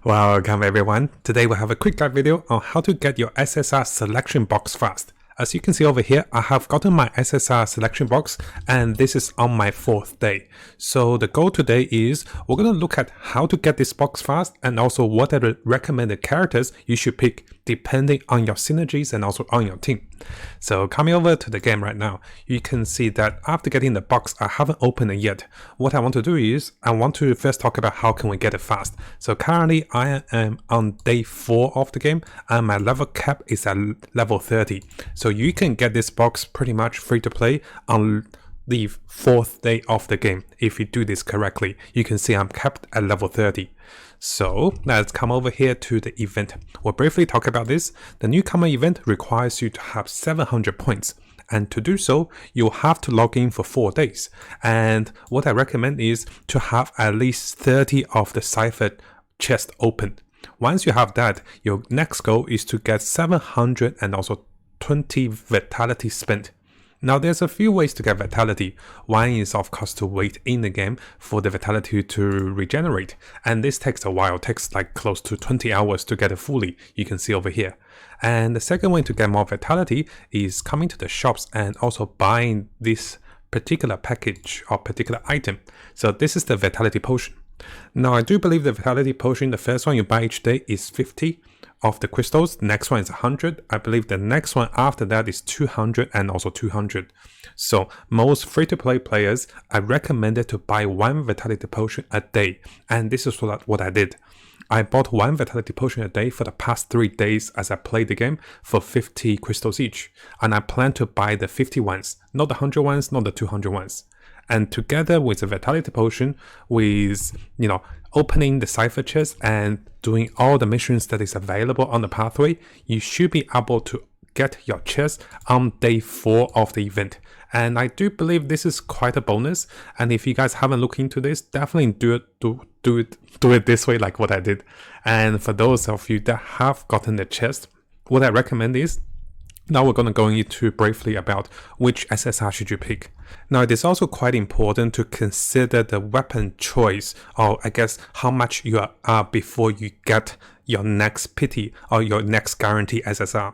Welcome everyone. Today we have a quick guide video on how to get your SSR selection box fast. As you can see over here, I have gotten my SSR selection box and this is on my 4th day. So the goal today is we're going to look at how to get this box fast and also what are the recommended characters you should pick depending on your synergies and also on your team. So coming over to the game right now, you can see that after getting the box, I haven't opened it yet. What I want to do is I want to first talk about how can we get it fast. So currently I am on day 4 of the game and my level cap is at level 30. So you can get this box pretty much free to play on the 4th day of the game. If you do this correctly, you can see I'm capped at level 30. So let's come over here to the event. We'll briefly talk about this. The newcomer event requires you to have 700 points. And to do so, you'll have to log in for 4 days. And what I recommend is to have at least 30 of the cipher chest open. Once you have that, your next goal is to get 700 and also 20 vitality spent. Now there's a few ways to get vitality. One is of course to wait in the game for the vitality to regenerate, and this takes a while. It takes like close to 20 hours to get it fully, you can see over here. And the second way to get more vitality is coming to the shops and also buying this particular package or particular item. So this is the vitality potion. Now I do believe the vitality potion, the first one you buy each day is 50 of the crystals, the next one is 100. I believe the next one after that is 200 and also 200. So most free-to-play players are recommended to buy 1 vitality potion a day, and this is what I did. I bought 1 vitality potion a day for the past 3 days as I played the game for 50 crystals each, and I plan to buy the 50 ones, not the 100 ones, not the 200 ones. And together with the vitality potion, with opening the cipher chest and doing all the missions that is available on the pathway, you should be able to get your chest on day 4 of the event. And I do believe this is quite a bonus. And if you guys haven't looked into this, definitely do it this way, like what I did. And for those of you that have gotten the chest, what I recommend is, now we're going to go into briefly about which SSR should you pick. Now it is also quite important to consider the weapon choice, or I guess how much you are before you get your next pity or your next guarantee SSR.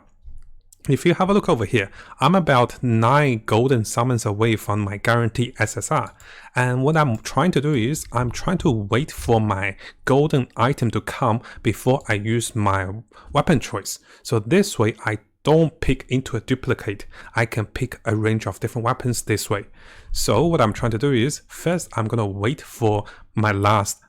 If you have a look over here, I'm about 9 golden summons away from my guarantee SSR. And what I'm trying to do is, I'm trying to wait for my golden item to come before I use my weapon choice. So this way I don't pick into a duplicate. I can pick a range of different weapons this way. So what I'm trying to do is, first I'm going to wait for my last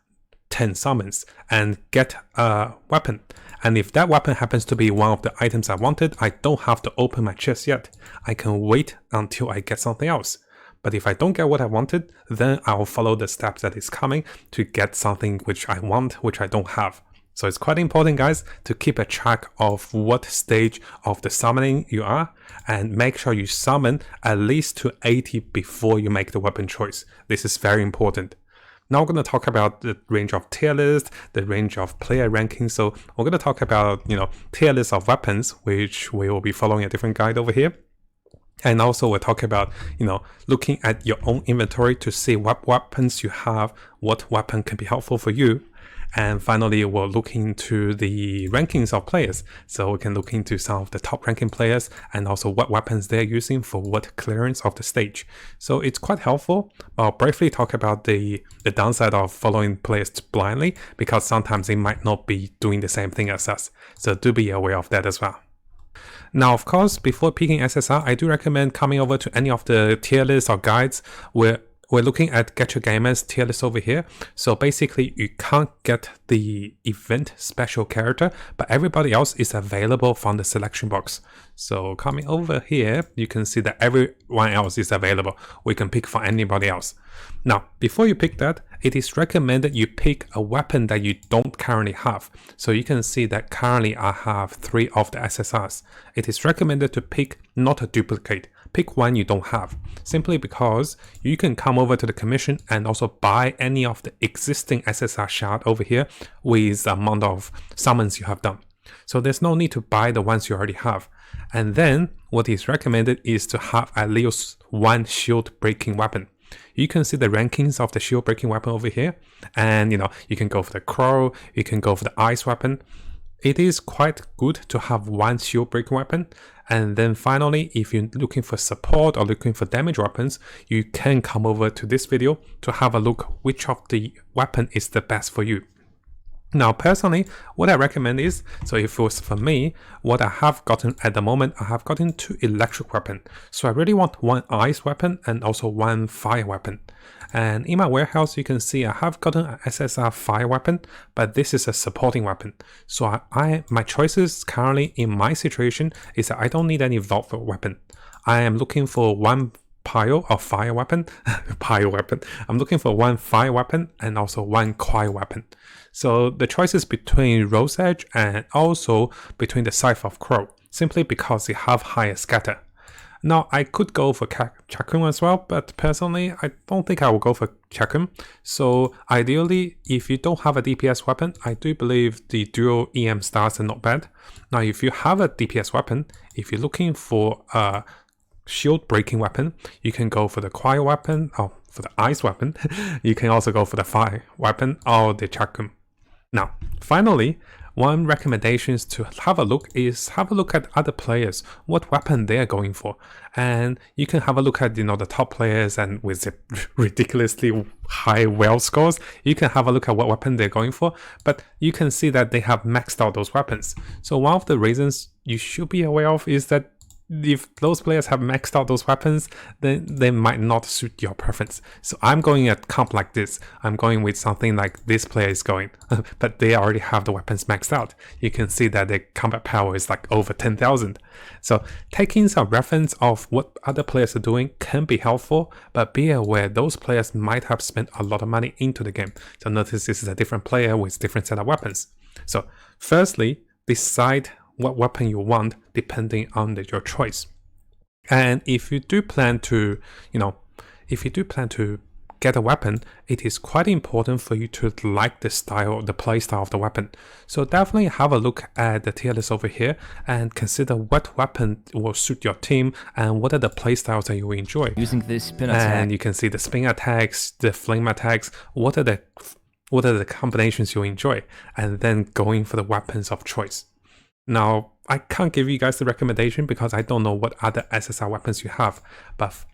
10 summons and get a weapon. And if that weapon happens to be one of the items I wanted, I don't have to open my chest yet. I can wait until I get something else. But if I don't get what I wanted, then I'll follow the steps that is coming to get something which I want, which I don't have. So it's quite important, guys, to keep a track of what stage of the summoning you are and make sure you summon at least to 80 before you make the weapon choice. This is very important. Now we're going to talk about the range of tier list, the range of player rankings. So we're going to talk about, tier list of weapons, which we will be following a different guide over here. And also we'll talk about, looking at your own inventory to see what weapons you have, what weapon can be helpful for you. And finally, we'll look into the rankings of players. So we can look into some of the top ranking players and also what weapons they're using for what clearance of the stage. So it's quite helpful. I'll briefly talk about the downside of following players blindly, because sometimes they might not be doing the same thing as us. So do be aware of that as well. Now, of course, before picking SSR, I do recommend coming over to any of the tier lists or guides where we're looking at Get Your Gamers tier list over here. So basically you can't get the event special character, but everybody else is available from the selection box. So coming over here, you can see that everyone else is available. We can pick for anybody else. Now, before you pick that, it is recommended you pick a weapon that you don't currently have. So you can see that currently I have 3 of the SSRs. It is recommended to pick not a duplicate. Pick one you don't have, simply because you can come over to the commission and also buy any of the existing SSR shard over here with the amount of summons you have done. So there's no need to buy the ones you already have. And then what is recommended is to have at least 1 shield breaking weapon. you can see the rankings of the shield breaking weapon over here. And you can go for the crow, you can go for the ice weapon. It is quite good to have one shield breaking weapon. And then finally, if you're looking for support or looking for damage weapons, you can come over to this video to have a look which of the weapon is the best for you. Now, personally, what I recommend is, so if it was for me, what I have gotten at the moment, I have gotten 2 electric weapons. So I really want 1 ice weapon and also 1 fire weapon. And in my warehouse, you can see I have gotten an SSR fire weapon, but this is a supporting weapon. So my choices currently in my situation is that I don't need any vault weapon. I am looking for 1 pile or fire weapon, I'm looking for 1 fire weapon and also 1 quiet weapon. So the choice is between Rose Edge and also between the Scythe of Crow, simply because they have higher scatter. Now, I could go for Chakun as well, but personally, I don't think I will go for Chakun. So ideally, if you don't have a DPS weapon, I do believe the dual EM stars are not bad. Now, if you have a DPS weapon, if you're looking for a shield breaking weapon, you can go for the quiet weapon or for the ice weapon. You can also go for the fire weapon or the Chakun. Now, finally, one recommendation is to have a look at other players, what weapon they are going for. And you can have a look at, the top players and with the ridiculously high well scores, you can have a look at what weapon they're going for, but you can see that they have maxed out those weapons. So one of the reasons you should be aware of is that if those players have maxed out those weapons, then they might not suit your preference. So I'm going at comp like this. I'm going with something like this player is going, but they already have the weapons maxed out. You can see that their combat power is like over 10,000. So taking some reference of what other players are doing can be helpful, but be aware those players might have spent a lot of money into the game. So notice this is a different player with different set of weapons. So firstly, decide what weapon you want depending on your choice. And if you do plan to, get a weapon, it is quite important for you to like the style, the play style of the weapon. So definitely have a look at the tier list over here and consider what weapon will suit your team and what are the play styles that you enjoy. Using this spin attack. And you can see the spin attacks, the flame attacks, what are the combinations you enjoy, and then going for the weapons of choice. Now, I can't give you guys the recommendation because I don't know what other SSR weapons you have, but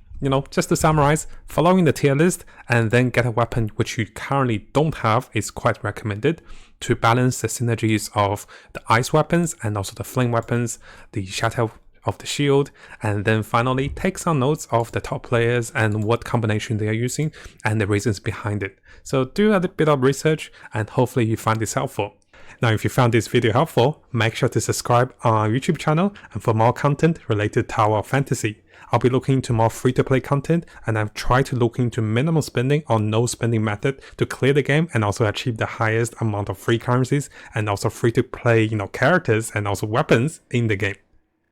just to summarize, following the tier list and then get a weapon which you currently don't have is quite recommended to balance the synergies of the ice weapons and also the flame weapons, the shatter of the shield, and then finally take some notes of the top players and what combination they are using and the reasons behind it. So do a bit of research and hopefully you find this helpful. Now, if you found this video helpful, make sure to subscribe on our YouTube channel and for more content related to Tower of Fantasy. I'll be looking into more free-to-play content, and I've tried to look into minimal spending or no spending method to clear the game and also achieve the highest amount of free currencies and also free-to-play, characters and also weapons in the game.